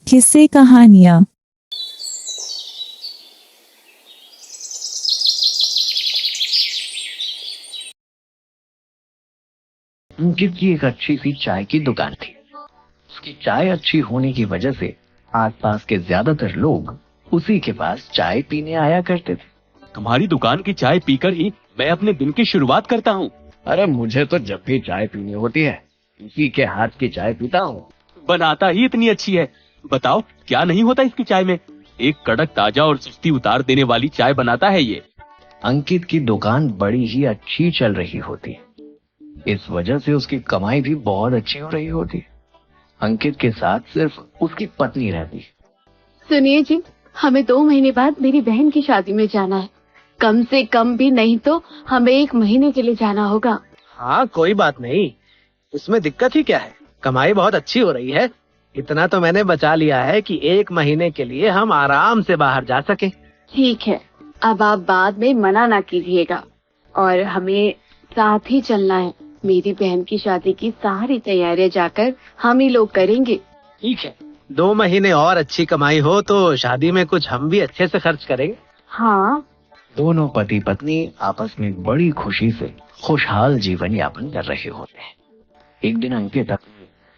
किस्से कहानियाँ। अंकित की एक अच्छी सी चाय की दुकान थी। उसकी चाय अच्छी होने की वजह से आसपास के ज्यादातर लोग उसी के पास चाय पीने आया करते थे। तुम्हारी दुकान की चाय पीकर ही मैं अपने दिन की शुरुआत करता हूँ। अरे मुझे तो जब भी चाय पीनी होती है इसी के हाथ की चाय पीता हूँ। बनाता ही इतनी अच्छी है। बताओ क्या नहीं होता इसकी चाय में। एक कड़क ताजा और सुस्ती उतार देने वाली चाय बनाता है ये। अंकित की दुकान बड़ी ही अच्छी चल रही होती, इस वजह से उसकी कमाई भी बहुत अच्छी हो रही होती। अंकित के साथ सिर्फ उसकी पत्नी रहती। सुनिए जी, हमें 2 महीने बाद मेरी बहन की शादी में जाना है। कम से कम भी नहीं तो हमें 1 महीने के लिए जाना होगा। हाँ कोई बात नहीं, इसमें दिक्कत ही क्या है। कमाई बहुत अच्छी हो रही है। इतना तो मैंने बचा लिया है कि 1 महीने के लिए हम आराम से बाहर जा सके। ठीक है, अब आप बाद में मना ना कीजिएगा। और हमें साथ ही चलना है। मेरी बहन की शादी की सारी तैयारियां जाकर हम ही लोग करेंगे। ठीक है, 2 महीने और अच्छी कमाई हो तो शादी में कुछ हम भी अच्छे से खर्च करेंगे। हाँ, दोनों पति पत्नी आपस में बड़ी खुशी से खुशहाल जीवन यापन कर रहे होते हैं। एक दिन अंकित अपनी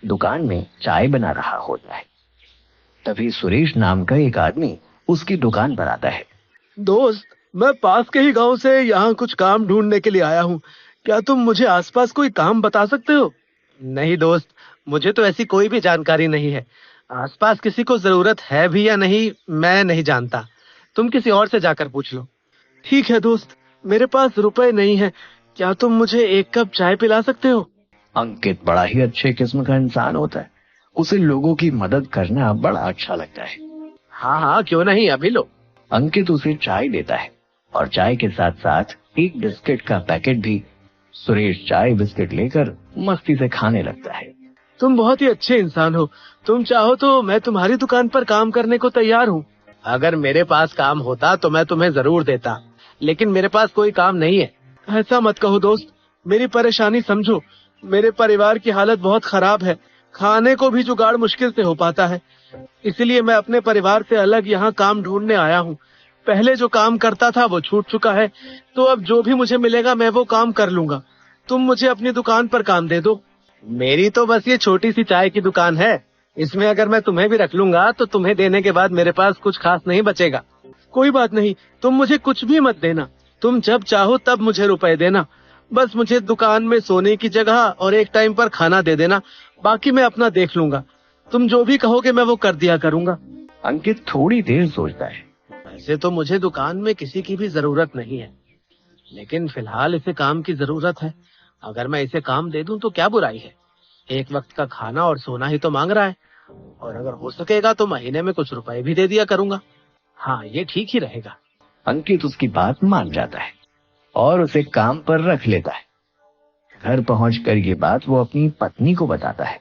दुकान में चाय बना रहा होता है। तभी सुरेश नाम का एक आदमी उसकी दुकान पर आता है। दोस्त, मैं पास के ही गांव से यहाँ कुछ काम ढूंढने के लिए आया हूँ। क्या तुम मुझे आसपास कोई काम बता सकते हो? नहीं दोस्त, मुझे तो ऐसी कोई भी जानकारी नहीं है। आसपास किसी को जरूरत है भी या नहीं मैं नहीं जानता। तुम किसी और से जाकर पूछ लो। ठीक है दोस्त, मेरे पास रुपए नहीं है। क्या तुम मुझे 1 कप चाय पिला सकते हो? अंकित बड़ा ही अच्छे किस्म का इंसान होता है। उसे लोगों की मदद करना बड़ा अच्छा लगता है। हाँ हाँ क्यों नहीं, अभी लो। अंकित उसे चाय देता है और चाय के साथ साथ एक बिस्किट का पैकेट भी। सुरेश चाय बिस्किट लेकर मस्ती से खाने लगता है। तुम बहुत ही अच्छे इंसान हो। तुम चाहो तो मैं तुम्हारी दुकान पर काम करने को तैयार हूँ। अगर मेरे पास काम होता तो मैं तुम्हें जरूर देता, लेकिन मेरे पास कोई काम नहीं है। ऐसा मत कहो दोस्त, मेरी परेशानी समझो। मेरे परिवार की हालत बहुत खराब है। खाने को भी जुगाड़ मुश्किल से हो पाता है। इसलिए मैं अपने परिवार से अलग यहाँ काम ढूंढने आया हूँ। पहले जो काम करता था वो छूट चुका है, तो अब जो भी मुझे मिलेगा मैं वो काम कर लूंगा। तुम मुझे अपनी दुकान पर काम दे दो। मेरी तो बस ये छोटी सी चाय की दुकान है। इसमें अगर मैं तुम्हें भी रख लूंगा तो तुम्हें देने के बाद मेरे पास कुछ खास नहीं बचेगा। कोई बात नहीं, तुम मुझे कुछ भी मत देना। तुम जब चाहो तब मुझे रुपए देना। बस मुझे दुकान में सोने की जगह और एक टाइम पर खाना दे देना। बाकी मैं अपना देख लूंगा। तुम जो भी कहोगे मैं वो कर दिया करूंगा। अंकित थोड़ी देर सोचता है। वैसे तो मुझे दुकान में किसी की भी जरूरत नहीं है, लेकिन फिलहाल इसे काम की जरूरत है। अगर मैं इसे काम दे दूं तो क्या बुराई है। 1 वक्त का खाना और सोना ही तो मांग रहा है, और अगर हो सकेगा तो महीने में कुछ रुपए भी दे दिया करूंगा। हाँ ये ठीक ही रहेगा। अंकित उसकी बात मान जाता है और उसे काम पर रख लेता है। घर पहुंचकर ये बात वो अपनी पत्नी को बताता है।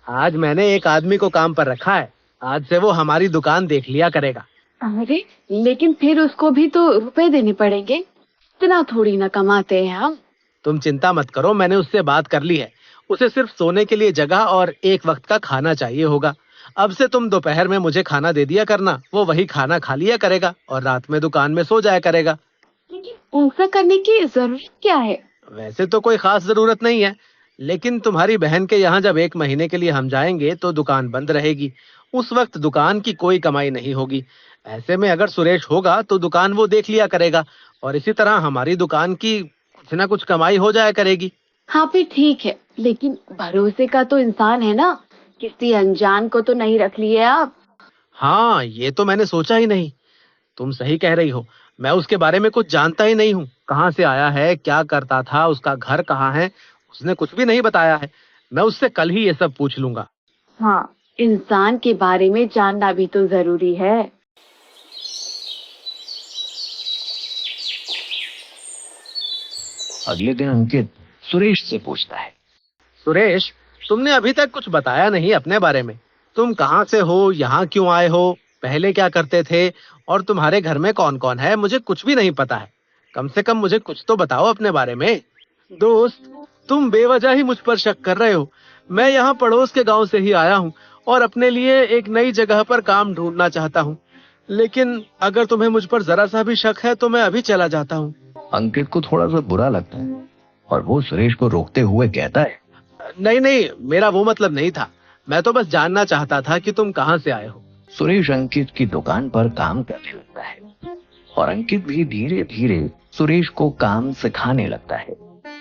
आज मैंने एक आदमी को काम पर रखा है। आज से वो हमारी दुकान देख लिया करेगा। अरे लेकिन फिर उसको भी तो रुपए देने पड़ेंगे। इतना थोड़ी ना कमाते हैं हम। तुम चिंता मत करो, मैंने उससे बात कर ली है। उसे सिर्फ सोने के लिए जगह और 1 वक्त का खाना चाहिए होगा। अब से तुम दोपहर में मुझे खाना दे दिया करना। वो वही खाना खा लिया करेगा और रात में दुकान में सो जाया करेगा। लेकिन ऐसा करने की जरूरत क्या है? वैसे तो कोई खास जरूरत नहीं है, लेकिन तुम्हारी बहन के यहाँ जब 1 महीने के लिए हम जाएंगे तो दुकान बंद रहेगी। उस वक्त दुकान की कोई कमाई नहीं होगी। ऐसे में अगर सुरेश होगा तो दुकान वो देख लिया करेगा, और इसी तरह हमारी दुकान की कुछ ना कुछ कमाई हो जाया करेगी। हाँ फिर ठीक है, लेकिन भरोसे का तो इंसान है ना। किसी अनजान को तो नहीं रख लिए आप। हाँ ये तो मैंने सोचा ही नहीं। तुम सही कह रही हो, मैं उसके बारे में कुछ जानता ही नहीं हूँ। कहाँ से आया है, क्या करता था, उसका घर कहाँ है, उसने कुछ भी नहीं बताया है। मैं उससे कल ही ये सब पूछ लूंगा। हाँ, इंसान के बारे में जानना भी तो जरूरी है। अगले दिन अंकित सुरेश से पूछता है। सुरेश, तुमने अभी तक कुछ बताया नहीं अपने बारे में। तुम कहाँ से हो, यहाँ क्यों आए हो, पहले क्या करते थे, और तुम्हारे घर में कौन कौन है, मुझे कुछ भी नहीं पता है। कम से कम मुझे कुछ तो बताओ अपने बारे में। दोस्त, तुम बेवजह ही मुझ पर शक कर रहे हो। मैं यहाँ पड़ोस के गांव से ही आया हूँ और अपने लिए एक नई जगह पर काम ढूंढना चाहता हूँ। लेकिन अगर तुम्हें मुझ पर जरा सा भी शक है तो मैं अभी चला जाता हूँ। अंकित को थोड़ा सा बुरा लगता है और वो सुरेश को रोकते हुए कहता है, नहीं नहीं, मेरा वो मतलब नहीं था। मैं तो बस जानना चाहता था कि तुम कहाँ से आए हो। सुरेश अंकित की दुकान पर काम करने लगता है और अंकित भी धीरे धीरे सुरेश को काम सिखाने लगता है।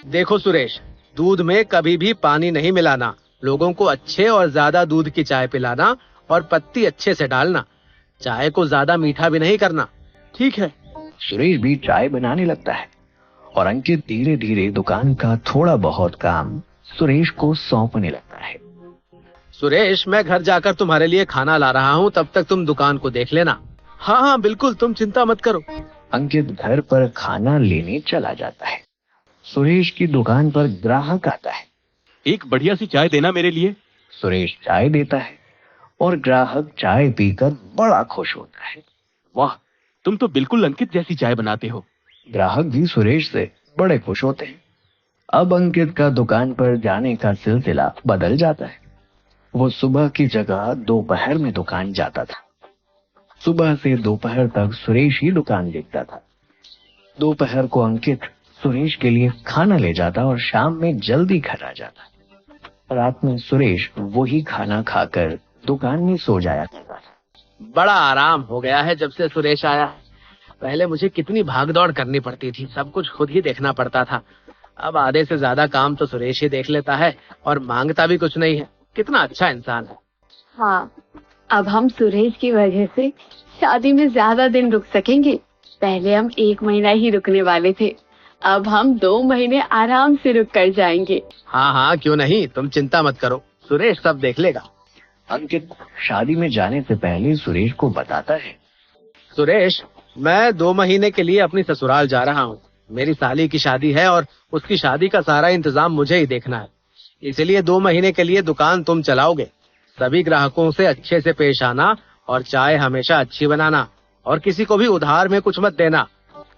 देखो सुरेश, दूध में कभी भी पानी नहीं मिलाना, लोगों को अच्छे और ज्यादा दूध की चाय पिलाना और पत्ती अच्छे से डालना, चाय को ज्यादा मीठा भी नहीं करना, ठीक है? सुरेश भी चाय बनाने लगता है और अंकित धीरे धीरे दुकान का थोड़ा बहुत काम सुरेश को सौंपने लगता है। सुरेश, मैं घर जाकर तुम्हारे लिए खाना ला रहा हूँ, तब तक तुम दुकान को देख लेना। हाँ हाँ बिल्कुल, तुम चिंता मत करो। अंकित घर पर खाना लेने चला जाता है। सुरेश की दुकान पर ग्राहक आता है। एक बढ़िया सी चाय देना मेरे लिए। सुरेश चाय देता है और ग्राहक चाय पीकर बड़ा खुश होता है। वाह, तुम तो बिल्कुल अंकित जैसी चाय बनाते हो। ग्राहक भी सुरेश से बड़े खुश होते हैं। अब अंकित का दुकान पर जाने का सिलसिला बदल जाता है। वो सुबह की जगह दोपहर में दुकान जाता था। सुबह से दोपहर तक सुरेश ही दुकान देखता था। दोपहर को अंकित सुरेश के लिए खाना ले जाता और शाम में जल्दी घर आ जाता। रात में सुरेश वही खाना खाकर दुकान में सो जाया करता था। बड़ा आराम हो गया है जब से सुरेश आया है। पहले मुझे कितनी भागदौड़ करनी पड़ती थी, सब कुछ खुद ही देखना पड़ता था। अब आधे से ज्यादा काम तो सुरेश ही देख लेता है और मांगता भी कुछ नहीं है। कितना अच्छा इंसान है। हाँ, अब हम सुरेश की वजह से शादी में ज्यादा दिन रुक सकेंगे। पहले हम 1 महीना ही रुकने वाले थे, अब हम 2 महीने आराम से रुक कर जाएंगे। हाँ हाँ क्यों नहीं, तुम चिंता मत करो, सुरेश सब देख लेगा। अंकित शादी में जाने से पहले सुरेश को बताता है, सुरेश, मैं 2 महीने के लिए अपनी ससुराल जा रहा हूँ। मेरी साली की शादी है और उसकी शादी का सारा इंतजाम मुझे ही देखना है। इसलिए 2 महीने के लिए दुकान तुम चलाओगे। सभी ग्राहकों से अच्छे से पेश आना और चाय हमेशा अच्छी बनाना और किसी को भी उधार में कुछ मत देना।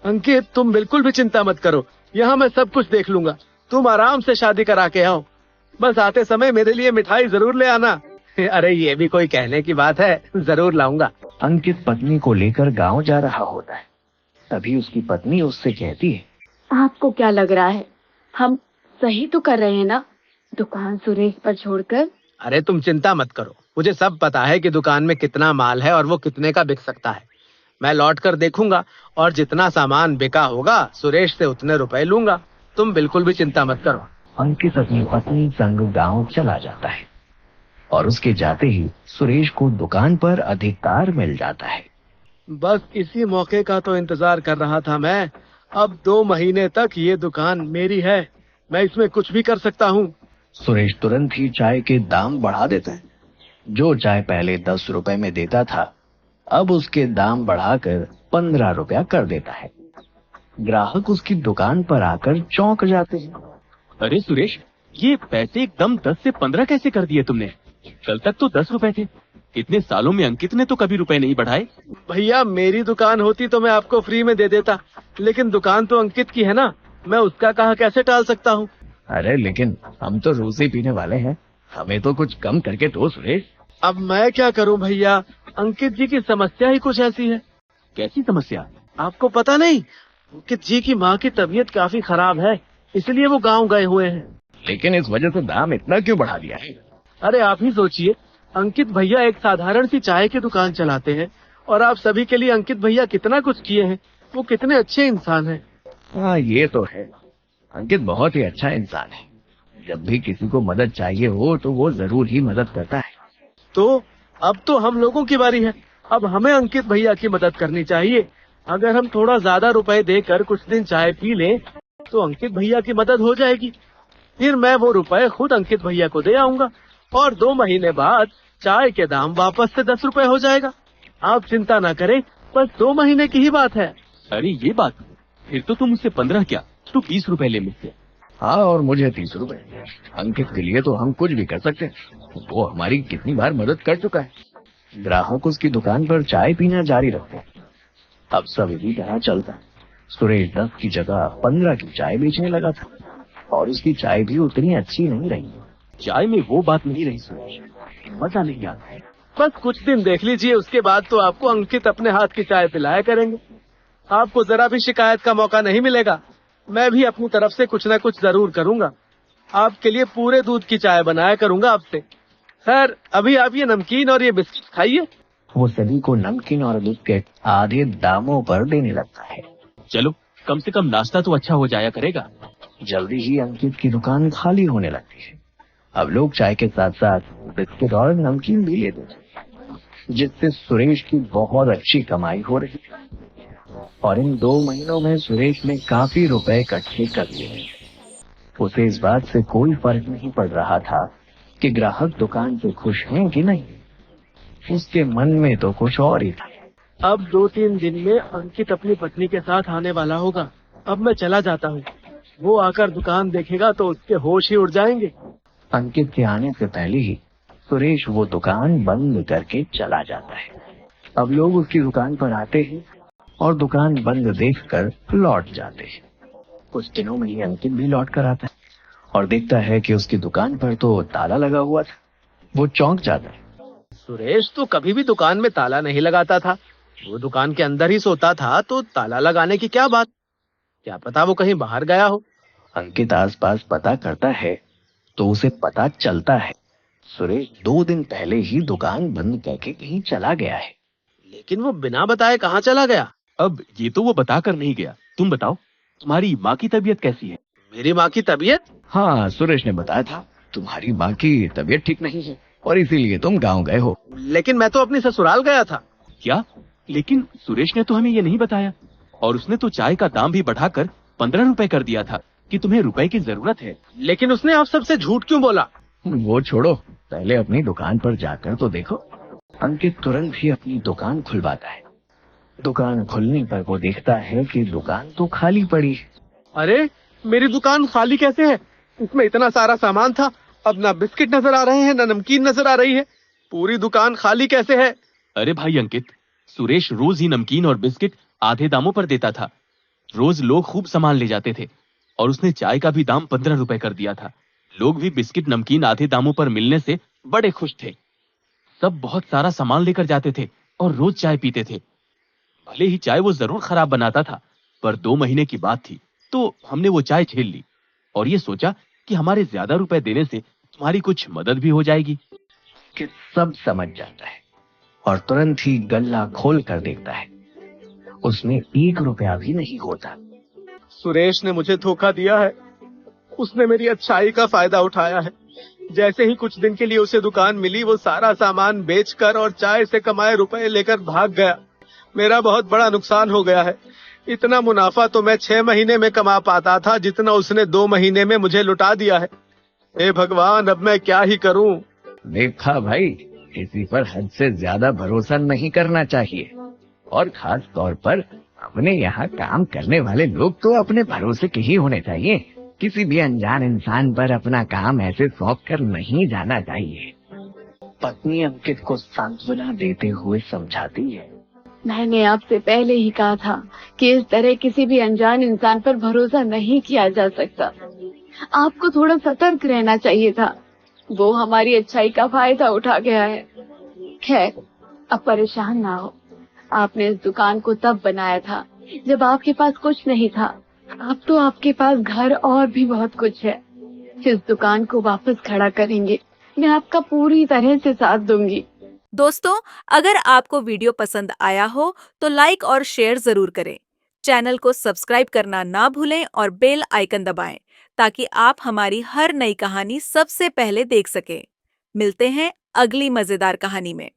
अंकित, तुम बिल्कुल भी चिंता मत करो, यहाँ मैं सब कुछ देख लूंगा। तुम आराम से शादी करा के आओ। बस आते समय मेरे लिए मिठाई जरूर ले आना। अरे ये भी कोई कहने की बात है, जरूर लाऊंगा। अंकित पत्नी को लेकर गांव जा रहा होता है। तभी उसकी पत्नी उससे कहती है, आपको क्या लग रहा है, हम सही तो कर रहे हैं ना दुकान सुरेश पर छोड़कर? अरे तुम चिंता मत करो, मुझे सब पता है कि दुकान में कितना माल है और वो कितने का बिक सकता है। मैं लौट कर देखूंगा और जितना सामान बिका होगा सुरेश से उतने रुपए लूंगा। तुम बिल्कुल भी चिंता मत करो। अंकित अपनी पत्नी संग गांव चला जाता है और उसके जाते ही सुरेश को दुकान पर अधिकार मिल जाता है। बस इसी मौके का तो इंतजार कर रहा था मैं। अब 2 महीने तक ये दुकान मेरी है, मैं इसमें कुछ भी कर सकता हूँ। सुरेश तुरंत ही चाय के दाम बढ़ा देता है। जो चाय पहले 10 रुपए में देता था, अब उसके दाम बढ़ाकर 15 रुपया कर देता है। ग्राहक उसकी दुकान पर आकर चौंक जाते हैं। अरे सुरेश, ये पैसे एकदम 10 से 15 कैसे कर दिए तुमने? कल तक तो 10 रुपए थे। इतने सालों में अंकित ने तो कभी रुपए नहीं बढ़ाए। भैया, मेरी दुकान होती तो मैं आपको फ्री में दे देता, लेकिन दुकान तो अंकित की है ना, मैं उसका कहा कैसे टाल सकता हूँ। अरे लेकिन हम तो रोज ही पीने वाले हैं, हमें तो कुछ कम करके दो सुरेश। अब मैं क्या करूँ भैया, अंकित जी की समस्या ही कुछ ऐसी है। कैसी समस्या? आपको पता नहीं, अंकित जी की माँ की तबीयत काफी खराब है, इसलिए वो गाँव गए हुए हैं। लेकिन इस वजह से दाम इतना क्यों बढ़ा दिया है? अरे आप ही सोचिए, अंकित भैया एक साधारण सी चाय की दुकान चलाते हैं और आप सभी के लिए अंकित भैया कितना कुछ किए हैं। वो कितने अच्छे इंसान हैं। हाँ ये तो है, अंकित बहुत ही अच्छा इंसान है। जब भी किसी को मदद चाहिए हो तो वो जरूर ही मदद करता है। तो अब तो हम लोगों की बारी है, अब हमें अंकित भैया की मदद करनी चाहिए। अगर हम थोड़ा ज्यादा रुपए देकर कुछ दिन चाय पी लें तो अंकित भैया की मदद हो जाएगी। फिर मैं वो रुपए खुद अंकित भैया को दे आऊंगा और 2 महीने बाद चाय के दाम वापस से 10 रुपए हो जाएगा। आप चिंता ना करें, बस 2 महीने की ही बात है। अरे ये बात, फिर तो तुम मुझसे 15 क्या, तो 20 रुपए ले मुझसे। हाँ, और मुझे 30 रुपए। अंकित के लिए तो हम कुछ भी कर सकते हैं, वो हमारी कितनी बार मदद कर चुका है। ग्राहक उसकी दुकान पर चाय पीना जारी रखते हैं। अब सब इसी तरह चलता है। सुरेश 10 की जगह 15 की चाय बेचने लगा था और उसकी चाय भी उतनी अच्छी नहीं रही। चाय में वो बात नहीं रही सुरेश, मजा नहीं आता है। बस कुछ दिन देख लीजिए, उसके बाद तो आपको अंकित अपने हाथ की चाय पिलाया करेंगे। आपको जरा भी शिकायत का मौका नहीं मिलेगा। मैं भी अपनी तरफ से कुछ न कुछ जरूर करूंगा। आपके लिए पूरे दूध की चाय बनाया करूंगा आपसे। खैर, अभी आप ये नमकीन और ये बिस्किट खाइए। वो सभी को नमकीन और बिस्किट आधे दामों पर देने लगता है। चलो, कम से कम नाश्ता तो अच्छा हो जाया करेगा। जल्दी ही अंकित की दुकान खाली होने लगती है। अब लोग चाय के साथ साथ बिस्किट और नमकीन भी लेते थे, जिससे सुरेश की बहुत अच्छी कमाई हो रही है। और इन 2 महीनों में सुरेश ने काफी रुपए इकट्ठे कर लिए। उसे इस बात से कोई फर्क नहीं पड़ रहा था कि ग्राहक दुकान से खुश हैं कि नहीं। उसके मन में तो कुछ और ही था। अब 2-3 दिन में अंकित अपनी पत्नी के साथ आने वाला होगा। अब मैं चला जाता हूँ। वो आकर दुकान देखेगा तो उसके होश ही उड़ जाएंगे। अंकित के आने से पहले ही सुरेश वो दुकान बंद करके चला जाता है। अब लोग उसकी दुकान पर आते हैं और दुकान बंद देखकर लौट जाते हैं। कुछ दिनों में ही अंकित भी लौट कर आता है और देखता है कि उसकी दुकान पर तो ताला लगा हुआ था। वो चौंक जाता है। सुरेश तो कभी भी दुकान में ताला नहीं लगाता था। वो दुकान के अंदर ही सोता था, तो ताला लगाने की क्या बात? क्या पता वो कहीं बाहर गया हो। अंकित आसपास पता करता है तो उसे पता चलता है सुरेश 2 दिन पहले ही दुकान बंद करके कहीं चला गया है। लेकिन वो बिना बताए कहाँ चला गया? अब ये तो वो बताकर नहीं गया। तुम बताओ, तुम्हारी माँ की तबीयत कैसी है? मेरी माँ की तबीयत? हाँ, सुरेश ने बताया था तुम्हारी माँ की तबीयत ठीक नहीं है और इसीलिए तुम गांव गए हो। लेकिन मैं तो अपनी ससुराल गया था। क्या? लेकिन सुरेश ने तो हमें ये नहीं बताया। और उसने तो चाय का दाम भी बढ़ाकर 15 रुपए कर दिया था कि तुम्हें रुपए की जरूरत है। लेकिन उसने आप सबसे झूठ क्यों बोला? वो छोड़ो, पहले अपनी दुकान पर जाकर तो देखो। अंकित तुरंत ही अपनी दुकान खुलवाता है। दुकान खुलने पर वो देखता है कि दुकान तो खाली पड़ी है। अरे, मेरी दुकान खाली कैसे है? इसमें इतना सारा सामान था। अब ना बिस्किट नजर आ रहे हैं, ना नमकीन नजर आ रही है। पूरी दुकान खाली कैसे है? अरे भाई अंकित, सुरेश रोज ही नमकीन और बिस्किट आधे दामों पर देता था। रोज लोग खूब सामान ले जाते थे और उसने चाय का भी दाम 15 रुपए कर दिया था। लोग भी बिस्किट नमकीन आधे दामों पर मिलने से बड़े खुश थे। सब बहुत सारा सामान लेकर जाते थे और रोज चाय पीते थे। भले ही चाय वो जरूर खराब बनाता था, पर 2 महीने की बात थी तो हमने वो चाय झेल ली और ये सोचा कि हमारे ज्यादा रुपए देने से तुम्हारी कुछ मदद भी हो जाएगी। कि सब समझ जाता है और तुरंत ही गल्ला खोल कर देखता है। उसमें 1 रुपया भी नहीं होता। सुरेश ने मुझे धोखा दिया है। उसने मेरी अच्छाई का फायदा उठाया है। जैसे ही कुछ दिन के लिए उसे दुकान मिली, वो सारा सामान बेचकर और चाय से कमाए रुपए लेकर भाग गया। मेरा बहुत बड़ा नुकसान हो गया है। इतना मुनाफा तो मैं 6 महीने में कमा पाता था, जितना उसने 2 महीने में मुझे लुटा दिया है। हे भगवान, अब मैं क्या ही करूं? देखा भाई, किसी पर हद से ज्यादा भरोसा नहीं करना चाहिए और खास तौर पर अपने यहाँ काम करने वाले लोग तो अपने भरोसे के ही होने चाहिए। किसी भी अनजान इंसान पर अपना काम ऐसे सौंप कर नहीं जाना चाहिए। पत्नी अंकित को सांत्वना देते हुए समझाती है। मैंने आपसे पहले ही कहा था कि इस तरह किसी भी अनजान इंसान पर भरोसा नहीं किया जा सकता। आपको थोड़ा सतर्क रहना चाहिए था। वो हमारी अच्छाई का फायदा उठा गया है। खैर, अब परेशान ना हो। आपने इस दुकान को तब बनाया था जब आपके पास कुछ नहीं था। अब तो आपके पास घर और भी बहुत कुछ है। इस दुकान को वापस खड़ा करेंगे। मैं आपका पूरी तरह से साथ दूंगी। दोस्तों, अगर आपको वीडियो पसंद आया हो तो लाइक और शेयर जरूर करें। चैनल को सब्सक्राइब करना ना भूलें और बेल आइकन दबाएं ताकि आप हमारी हर नई कहानी सबसे पहले देख सकें। मिलते हैं अगली मजेदार कहानी में।